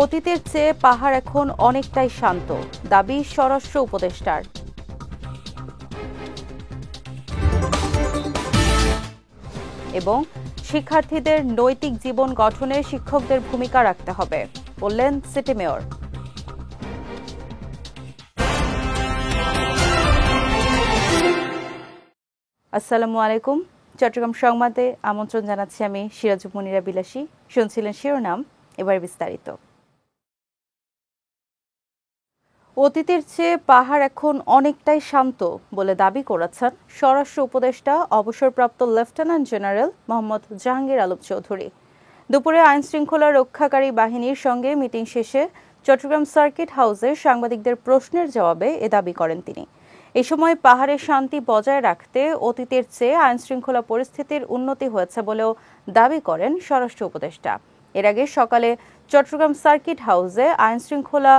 অতীতের চেয়ে পাহাড় এখন অনেকটাই শান্ত, দাবি স্বরাষ্ট্র উপদেষ্টার। এবং শিক্ষার্থীদের নৈতিক জীবন গঠনে শিক্ষকদের ভূমিকা রাখতে হবে, বললেন সিটি মেয়র। আসসালামু আলাইকুম। চট্টগ্রাম সংবাদে আমন্ত্রণ জানাচ্ছি আমি সিরাজুল মুনিরা বিলাসী। শুনছিলেন শিরোনাম, এবার বিস্তারিত। অতীতের চেয়ে পাহাড় এখন অনেকটাই শান্ত বলে দাবি করেছেন স্বরাষ্ট্র উপদেষ্টা অবসরপ্রাপ্ত লেফটেন্যান্ট জেনারেল মোহাম্মদ জাহাঙ্গীর আলম চৌধুরী। দুপুরে আইনশৃঙ্খলা রক্ষাকারী বাহিনীর সঙ্গে মিটিং শেষে চট্টগ্রাম সার্কিট হাউসে সাংবাদিকদের প্রশ্নের জবাবে এ দাবি করেন তিনি। এ সময় পাহাড়ের শান্তি বজায় রাখতে অতীতের চেয়ে আইনশৃঙ্খলা পরিস্থিতির উন্নতি হয়েছে বলেও দাবি করেন স্বরাষ্ট্র উপদেষ্টা। এর আগে সকালে চট্টগ্রাম সার্কিট হাউসে আইনশৃঙ্খলা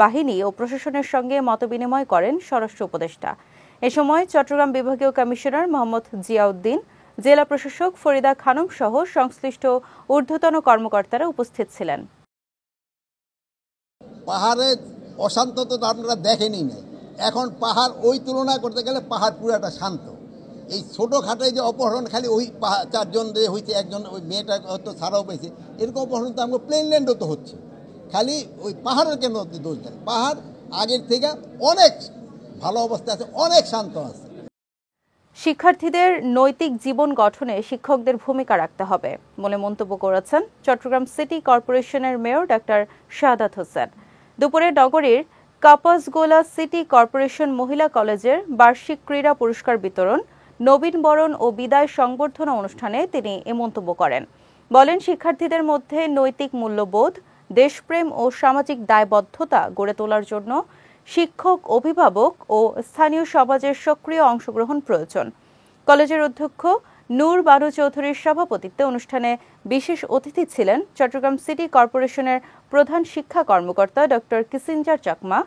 বাহিনী ও প্রশাসনের সঙ্গে মতবিনিময় করেন স্বরাষ্ট্র উপদেষ্টা। এ সময় চট্টগ্রাম বিভাগীয় কমিশনার মোহাম্মদ জিয়াউদ্দিন, জেলা প্রশাসক ফরিদা খানম সহ সংশ্লিষ্ট ঊর্ধ্বতন কর্মকর্তারা উপস্থিত ছিলেন। পাহাড়ে অশান্ততা আপনারা দেখেনি নাই, এখন পাহাড় ওই তুলনা করতে গেলে পাহাড় পুরাটা শান্ত। এই ছোটোখাটো যে অপহরণ খালি ওই চারজন যে হয়েছে, একজন ওই মেয়েটা হয়তো ছাড়াও পেয়েছে, এরকম অপহরণ তো আমাকে প্লেনল্যান্ডও তো হচ্ছে। খালি ওই পাহাড়ের কেন দোষ দেন? পাহাড় আগের থেকে অনেক ভালো অবস্থা আছে, অনেক শান্ত আছে। শিক্ষার্থীদের নৈতিক জীবন গঠনে শিক্ষকদের ভূমিকা রাখতে হবে বলে মন্তব্য করেছেন চট্টগ্রাম সিটি কর্পোরেশনের মেয়র ডাক্তার শাহাদাত হোসেন। দুপুরে নগরীর কাপাসগোলা সিটি কর্পোরেশন মহিলা কলেজের বার্ষিক ক্রীড়া পুরস্কার বিতরণ, নবীনবরণ ও বিদায় সংবর্ধনা অনুষ্ঠানে তিনি এ মন্তব্য করেন। বলেন, শিক্ষার্থীদের মধ্যে নৈতিক মূল্যবোধ, দেশপ্রেম ও সামাজিক দায়বদ্ধতা গড়ে তোলার জন্য শিক্ষক, অভিভাবক ও স্থানীয় সমাজের সক্রিয় অংশগ্রহণ প্রয়োজন। কলেজের অধ্যক্ষ নূর বানু চৌধুরীর সভাপতিত্বে অনুষ্ঠানে বিশেষ অতিথি ছিলেন চট্টগ্রাম সিটি কর্পোরেশনের প্রধান শিক্ষা কর্মকর্তা doctor Kissinger Chakma,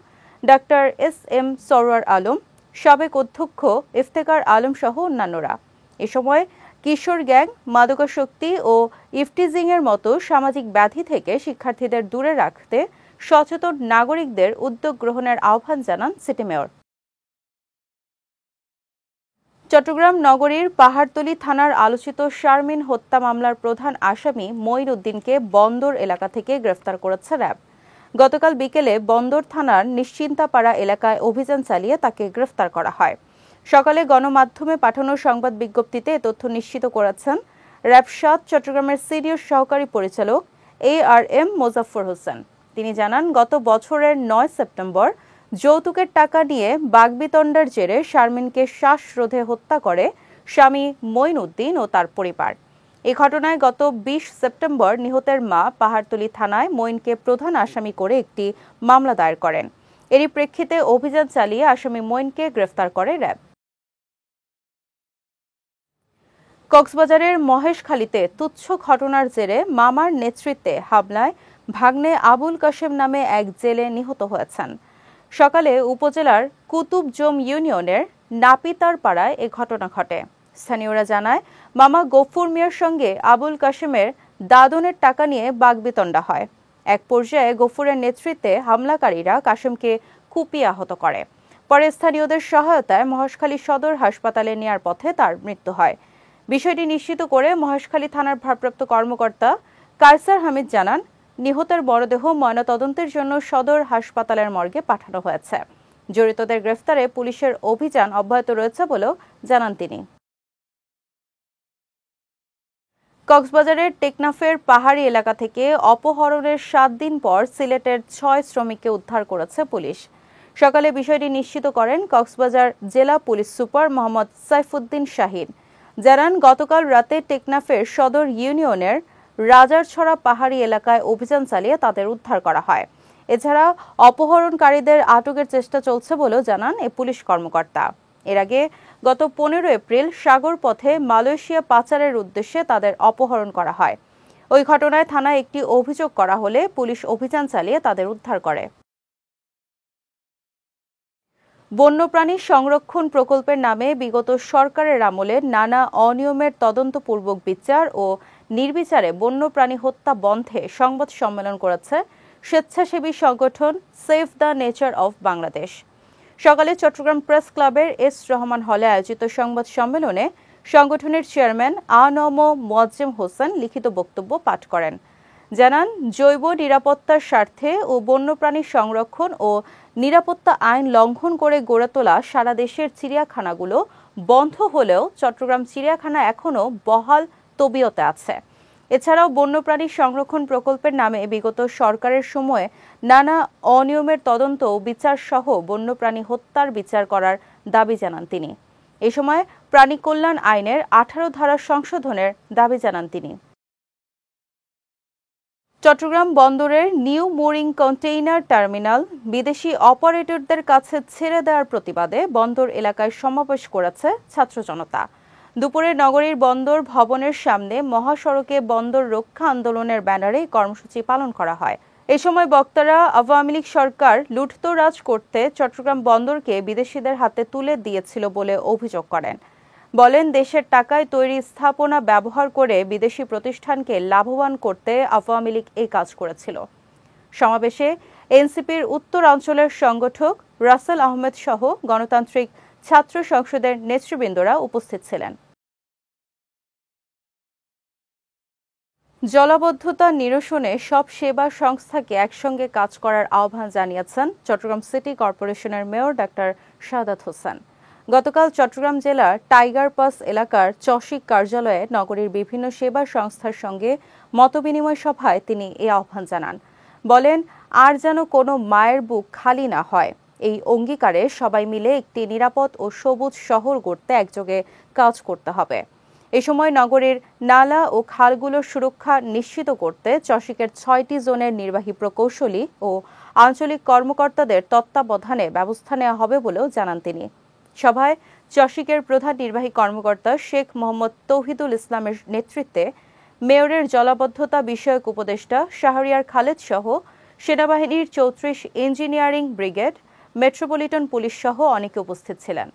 doctor SM. Sarwar Alam, সাবেক অধ্যক্ষ ইফতেখার আলম সহ অন্যান্যরা। এ সময় কিশোর গ্যাং, মাদকাসক্তি ও ইফটিজিংয়ের মতো সামাজিক ব্যাধি থেকে শিক্ষার্থীদের দূরে রাখতে সচেতন নাগরিকদের উদ্যোগ গ্রহণের আহ্বান জানান সিটি মেয়র। চট্টগ্রাম নগরীর পাহাড়তলী থানার আলোচিত শারমিন হত্যা মামলার প্রধান আসামি মঈন উদ্দিনকে বন্দর এলাকা থেকে গ্রেফতার করেছে র্যাব। গতকাল বিকেলে বন্দর থানার নিশ্চিন্তাপাড়া এলাকায় অভিযান চালিয়ে তাকে গ্রেফতার করা হয়। সকালে গণমাধ্যমে পাঠানো সংবাদ বিজ্ঞপ্তিতে এ তথ্য নিশ্চিত করেছেন র্যাব ৭ চট্টগ্রামের সিনিয়র সহকারী পরিচালক ARM মোজাফফর হোসেন। তিনি জানান, গত বছরের ৯ সেপ্টেম্বর যৌতুকের টাকা নিয়ে বাগবিতণ্ডার জেরে শারমিনকে শ্বাসরোধে হত্যা করে স্বামী মঈন উদ্দিন ও তার পরিবার। এ ঘটনায় গত ২০ সেপ্টেম্বর নিহতের মা পাহাড়তলী থানায় মঈনকে প্রধান আসামি করে একটি মামলা দায়ের করেন। এরই প্রেক্ষিতে অভিযান চালিয়ে আসামি মঈনকে গ্রেফতার করে র্যাব। কক্সবাজারের মহেশখালীতে তুচ্ছ ঘটনার জেরে মামার নেতৃত্বে হামলায় ভাগ্নে আবুল কাশেম নামে এক জেলে নিহত হয়েছেন। সকালে উপজেলার কুতুবজোম ইউনিয়নের নাপিতার পাড়ায় এ ঘটনা ঘটে। স্থানীয়রা জানায়, মামা গফুর মিয়ার সঙ্গে আবুল কাশেমের দাদনের টাকা নিয়ে বাগবিতণ্ডা হয়। এক পর্যায়ে গফুরের নেতৃত্বে হামলাকারীরা কাশেমকে কুপিয়ে আহত করে। পরে স্থানীয়দের সহায়তায় মহেশখালী সদর হাসপাতালে নেয়ার পথে তার মৃত্যু হয়। বিষয়টি নিশ্চিত করে মহেশখালী থানার ভারপ্রাপ্ত কর্মকর্তা কায়সার হামিদ জানান, নিহতের মরদেহ ময়নাতদন্তের জন্য সদর হাসপাতালের মর্গে পাঠানো হয়েছে। জড়িতদের গ্রেফতারে পুলিশের অভিযান অব্যাহত রয়েছে বলেও জানান তিনি। কক্সবাজারের টেকনাফের পাহাড়ি এলাকা থেকে অপহরণের ৭ দিন পর সিলেটের ৬ শ্রমিককে উদ্ধার করেছে পুলিশ। সকালে বিষয়টি নিশ্চিত করেন কক্সবাজার জেলা পুলিশ সুপার মোহাম্মদ সাইফুদ্দিন শাহিন। জানান, গতকাল রাতে টেকনাফের সদর ইউনিয়নের রাজারছড়া পাহাড়ি এলাকায় অভিযান চালিয়ে তাদের উদ্ধার করা হয়। এছাড়া অপহরণকারীদের আটকের চেষ্টা চলছে বলেও জানান এ পুলিশ কর্মকর্তা। এর আগে গত ১৫ এপ্রিল সাগর পথে মালয়েশিয়া পাচারের উদ্দেশ্যে তাদের অপহরণ করা হয়। ওই ঘটনায় থানায় একটি অভিযোগ করা হলে পুলিশ অভিযান চালিয়ে তাদের উদ্ধার করে। বন্যপ্রাণী সংরক্ষণ প্রকল্পের নামে বিগত সরকারের আমলে নানা অনিয়মের তদন্তপূর্বক বিচার ও নির্বিচারে বন্যপ্রাণী হত্যা বন্ধে সংবাদ সম্মেলন করেছে স্বেচ্ছাসেবী সংগঠন save the nature of Bangladesh. সকালে চট্টগ্রাম প্রেস ক্লাবের এস রহমান হলে আয়োজিত সংবাদ সম্মেলনে সংগঠনের চেয়ারম্যান আ.ন.ম মোয়াজ্জেম হোসেন লিখিত বক্তব্য পাঠ করেন। জানান, জৈব নিরাপত্তার স্বার্থে ও বন্যপ্রাণী সংরক্ষণ ও নিরাপত্তা আইন লঙ্ঘন করে গড়ে তোলা সারা দেশের চিড়িয়াখানাগুলো বন্ধ হলেও চট্টগ্রাম চিড়িয়াখানা এখনও বহাল তবিয়তে আছে। এছাড়াও বন্যপ্রাণী সংরক্ষণ প্রকল্পের নামে বিগত সরকারের সময়ে নানা অনিয়মের তদন্ত ও বিচার সহ বন্যপ্রাণী হত্যার বিচার করার দাবি জানান তিনি। এ সময় প্রাণী কল্যাণ আইনের 18 ধারা সংশোধনের দাবি জানান তিনি। চট্টগ্রাম বন্দরের নিউ মুরিং কন্টেইনার টার্মিনাল বিদেশি অপারেটরদের কাছে ছেড়ে দেওয়ার প্রতিবাদে বন্দর এলাকায় সমাবেশ করেছে ছাত্র জনতা। দুপুরে নগরীর বন্দর ভবনের সামনে মহাসড়কে বন্দর রক্ষা আন্দোলনের ব্যানারে কর্মসূচি পালন করা হয়। এ সময় বক্তারা আওয়ামী লীগ সরকার লুঠতরাজ করতে চট্টগ্রাম বন্দরকে বিদেশিদের হাতে তুলে দিয়েছিল বলে অভিযোগ করেন। বলেন, দেশের টাকায় তৈরি স্থাপনা ব্যবহার করে বিদেশি প্রতিষ্ঠানকে লাভবান করতে আওয়ামী লীগ এই কাজ করেছিল। সমাবেশে এনসিপির উত্তরাঞ্চলের সংগঠক রাসেল আহমেদ সহ গণতান্ত্রিক ছাত্র সংসদের নেতৃবৃন্দরা উপস্থিত ছিলেন। জলাবদ্ধতা নিরসনে সব সেবা সংস্থাকে একসঙ্গে কাজ করার আহ্বান জানিয়েছেন চট্টগ্রাম সিটি কর্পোরেশনের মেয়র ডাক্তার শাহাদাত হোসেন। গতকাল চট্টগ্রাম জেলার টাইগার পাস এলাকার চসিক কার্যালয়ে নগরীর বিভিন্ন সেবা সংস্থার সঙ্গে মতবিনিময় সভায় তিনি এই আহ্বান জানান। বলেন, আর যেন কোনো মায়ের বুক খালি না হয়, এই অঙ্গীকারে সবাই মিলে একটি নিরাপদ ও সবুজ শহর গড়তে একযোগে কাজ করতে হবে। এ সময় নগরীর নালা ও খালগুলোর সুরক্ষা নিশ্চিত করতে চসিকের 6টি জোনের নির্বাহী প্রকৌশলী ও আঞ্চলিক কর্মকর্তাদের তত্ত্বাবধানে ব্যবস্থা নেওয়া হবে বলেও জানান তিনি। সভায় চসিকের প্রধান নির্বাহী কর্মকর্তা শেখ মোহাম্মদ তৌহিদুল ইসলামের নেতৃত্বে মেয়রের জলাবদ্ধতা বিষয়ক উপদেষ্টা শাহরিয়ার খালেদ সহ সেনাবাহিনীর 34 ইঞ্জিনিয়ারিং ব্রিগেড, মেট্রোপলিটন পুলিশ সহ অনেকে উপস্থিত ছিলেন।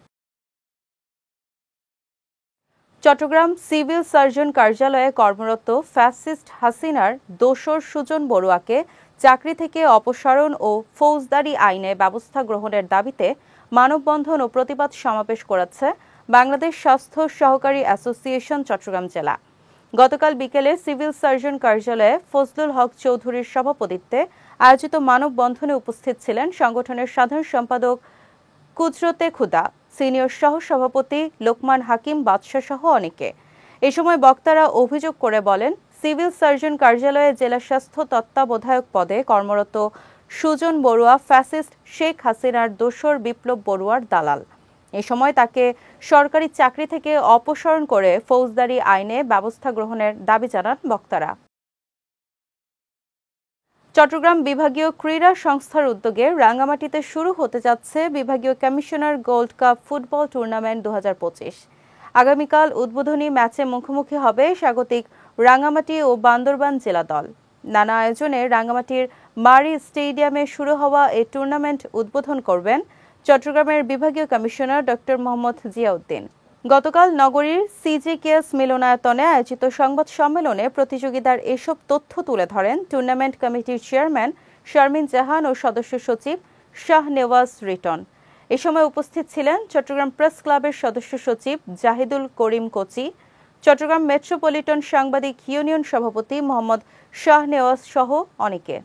চট্টগ্রাম সিভিল সার্জন কার্যালয়ে কর্মরত ফ্যাসিস্ট হাসিনার দোসর সুজন বড়ুয়াকে চাকরি থেকে অপসারণ ও ফৌজদারি আইনে ব্যবস্থা গ্রহণের দাবিতে মানববন্ধন ও প্রতিবাদ সমাবেশ করেছে বাংলাদেশ স্বাস্থ্য সহকারী অ্যাসোসিয়েশন চট্টগ্রাম জেলা। গতকাল বিকেলে সিভিল সার্জন কার্যালয়ে ফজলুল হক চৌধুরীর সভাপতিত্বে আয়োজিত মানববন্ধনে উপস্থিত ছিলেন সংগঠনের সাধারণ সম্পাদক কুদরতে খুদা, সিনিয়র সহ সভাপতি লোকমান হাকিম বাদশা সহ অনেকে। এ সময় বক্তারা অভিযোগ করে বলেন, সিভিল সার্জন কার্যালয়ে জেলা স্বাস্থ্য তত্ত্বাবধায়ক পদে কর্মরত সুজন বড়ুয়া ফ্যাসিস্ট শেখ হাসিনার দোসর বিপ্লব বড়ুয়ার দালাল। এ সময় তাকে সরকারি চাকরি থেকে অপসারণ করে ফৌজদারি আইনে ব্যবস্থা গ্রহণের দাবি জানান বক্তারা। চট্টগ্রাম বিভাগীয় ক্রীড়া সংস্থার উদ্যোগে রাঙ্গামাটিতে শুরু হতে যাচ্ছে বিভাগীয় commissioner gold cup football tournament 2025। আগামীকাল উদ্বোধনী ম্যাচে মুখোমুখি হবে স্বাগতিক রাঙ্গামাটি ও বান্দরবান জেলা দল। নানা আয়োজনে রাঙ্গামাটির মারি স্টেডিয়ামে শুরু হওয়া এই টুর্নামেন্ট উদ্বোধন করবেন চট্টগ্রামের বিভাগীয় কমিশনার ডক্টর মোহাম্মদ জিয়াউদ্দিন। গতকাল নগরীর সিজিকেএস মিলনায়তনে আয়োজিত সংবাদ সম্মেলনে প্রতিযোগিতার এসব তথ্য তুলে ধরেন টুর্নামেন্ট কমিটির চেয়ারম্যান শারমিন জাহান ও সদস্য সচিব শাহনেওয়াজ রিটন। এ সময় উপস্থিত ছিলেন চট্টগ্রাম প্রেস ক্লাবের সদস্য সচিব জাহিদুল করিম কোচি, চট্টগ্রাম মেট্রোপলিটন সাংবাদিক ইউনিয়ন সভাপতি মোহাম্মদ শাহনেওয়াজ সহ অনেকে।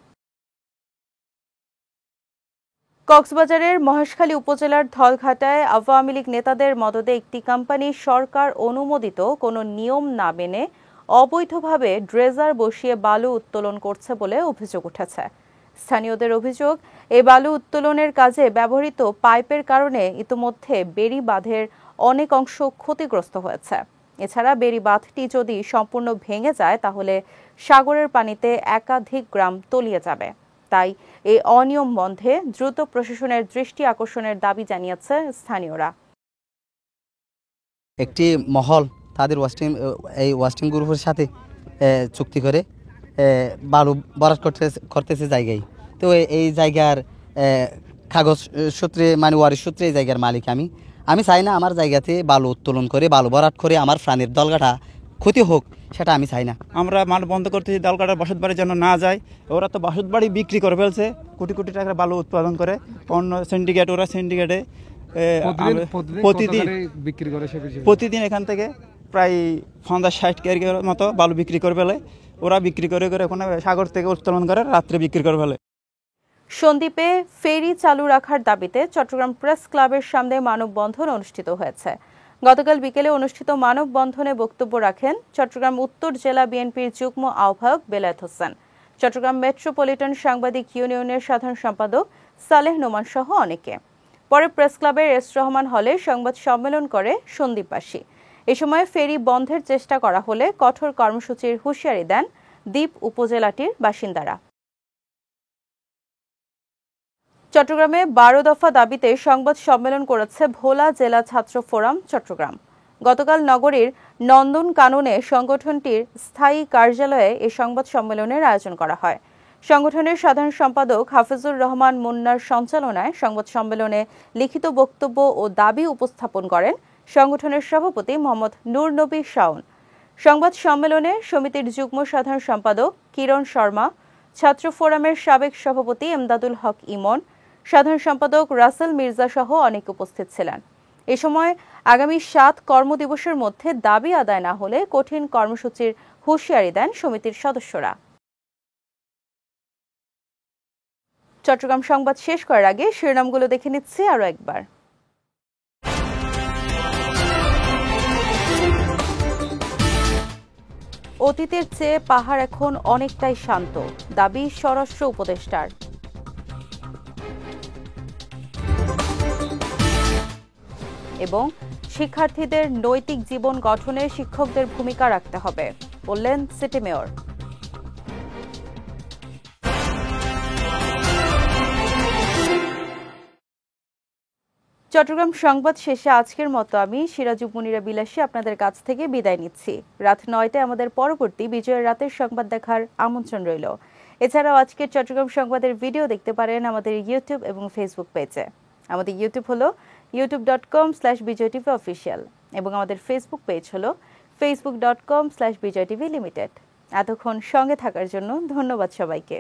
কক্সবাজারের মহেশখালী উপজেলার ধলঘাটায় আওয়ামী লীগ নেতাদের মদদে একটি কোম্পানি সরকার অনুমোদিত কোনো নিয়ম না মেনে অবৈধভাবে ড্রেজার বসিয়ে বালু উত্তোলন করছে বলে অভিযোগ উঠেছে। স্থানীয়দের অভিযোগ, এই বালু উত্তোলনের কাজে ব্যবহৃত পাইপের কারণে ইতোমধ্যে বেড়ি বাঁধের অনেক অংশ ক্ষতিগ্রস্ত হয়েছে। এছাড়া বেড়ি বাঁধটি যদি সম্পূর্ণ ভেঙে যায় তাহলে সাগরের পানিতে একাধিক গ্রাম তলিয়ে যাবে। তাই এই অনিয়ম বন্ধে দ্রুত প্রশাসনের দৃষ্টি আকর্ষণের দাবি জানিয়েছে স্থানীয়রা। একটি মহল তাদের ওয়াস্টিং গ্রুপের সাথে চুক্তি করে বালু বরাদ করতেছে জায়গায়। তো এই জায়গার কাগজ সূত্রে মানে ওয়ারিশ সূত্রে এই জায়গার মালিক আমি চাই না আমার জায়গাতে বালু উত্তোলন করে বালু বরাদ করে আমার প্রাণের দলগাটা ক্ষতি হোক সেটা আমি চাই না। আমরা মাঠ বন্ধ করতেছি দালকাটার বসতবাড়ি যেন না যায়। ওরা তো বসতবাড়ি বিক্রি করে ফেলছে, কোটি কোটি টাকার বালু উৎপাদন করে অন্য সিন্ডিকেট, ওরা সিন্ডিকেটে প্রতিদিন এখান থেকে প্রায় 50-60 কেজির মতো বালু বিক্রি করে ফেলে। ওরা বিক্রি করে ওখানে সাগর থেকে উত্তোলন করে রাত্রে বিক্রি করে ফেলে। সন্দ্বীপে ফেরি চালু রাখার দাবিতে চট্টগ্রাম প্রেস ক্লাবের সামনে মানববন্ধন অনুষ্ঠিত হয়েছে। গতকাল বিকেলে অনুষ্ঠিত মানববন্ধনে বক্তব্য রাখেন চট্টগ্রাম উত্তর জেলা বিএনপির যুগ্ম আহ্বায়ক বেলায়েত হোসেন, চট্টগ্রাম মেট্রোপলিটন সাংবাদিক ইউনিয়নের সাধারণ সম্পাদক সালেহ নোমান সহ অনেকে। পরে প্রেস ক্লাবের এস রহমান হলে সংবাদ সম্মেলন করে সন্দ্বীপবাসী। এ সময় ফেরি বন্ধের চেষ্টা করা হলে কঠোর কর্মসূচির হুঁশিয়ারি দেন দ্বীপ উপজেলাটির বাসিন্দারা। চট্টগ্রামে 12 দফা দাবিতে সংবাদ সম্মেলন করেছে ভোলা জেলা ছাত্র ফোরাম চট্টগ্রাম। গতকাল নগরীর নন্দন কাননে সংগঠনটির স্থায়ী কার্যালয়ে এই সংবাদ সম্মেলনের আয়োজন করা হয়। সংগঠনের সাধারণ সম্পাদক হাফিজুর রহমান মুন্নার সঞ্চালনায় সংবাদ সম্মেলনে লিখিত বক্তব্য ও দাবি উপস্থাপন করেন সংগঠনের সভাপতি মোহাম্মদ নূর নবী শাওন। সংবাদ সম্মেলনে সমিতির যুগ্ম সাধারণ সম্পাদক কিরণ শর্মা, ছাত্র ফোরামের সাবেক সভাপতি এমদাদুল হক ইমন, সাধারণ সম্পাদক রাসেল মির্জা সহ অনেকে উপস্থিত ছিলেন। এ সময় আগামী 7 কর্মদিবসের মধ্যে দাবি আদায় না হলে কঠিন কর্মসূচির হুঁশিয়ারি দেন সমিতির সদস্যরা। চট্টগ্রাম সংবাদ শেষ করার আগে শিরোনামগুলো দেখে নিচ্ছি আরও একবার। অতীতের চেয়ে পাহাড় এখন অনেকটাই শান্ত, দাবি স্বরাষ্ট্র উপদেষ্টার। এবং শিক্ষার্থীদের নৈতিক জীবন গঠনে শিক্ষকদের ভূমিকা রাখতে হবে, বললেন সিটি মেয়র। চট্টগ্রাম সংবাদ শেষে আজকের মতো আমি সিরাজুব মুনিরা বিলাসী আপনাদের কাছ থেকে বিদায় নিচ্ছি। রাত 9টায় আমাদের পরবর্তী বিজয়ের রাতের সংবাদ দেখার আমন্ত্রণ রইল। এছাড়াও আজকের চট্টগ্রাম সংবাদের ভিডিও দেখতে পারেন আমাদের ইউটিউব এবং ফেসবুক পেজে। আমাদের ইউটিউব হলো youtube.com/BijayTVOfficial এবং আমাদের ফেসবুক পেজ হলো facebook.com/BijayTVLimited। এতক্ষণ সঙ্গে থাকার জন্য ধন্যবাদ সবাইকে।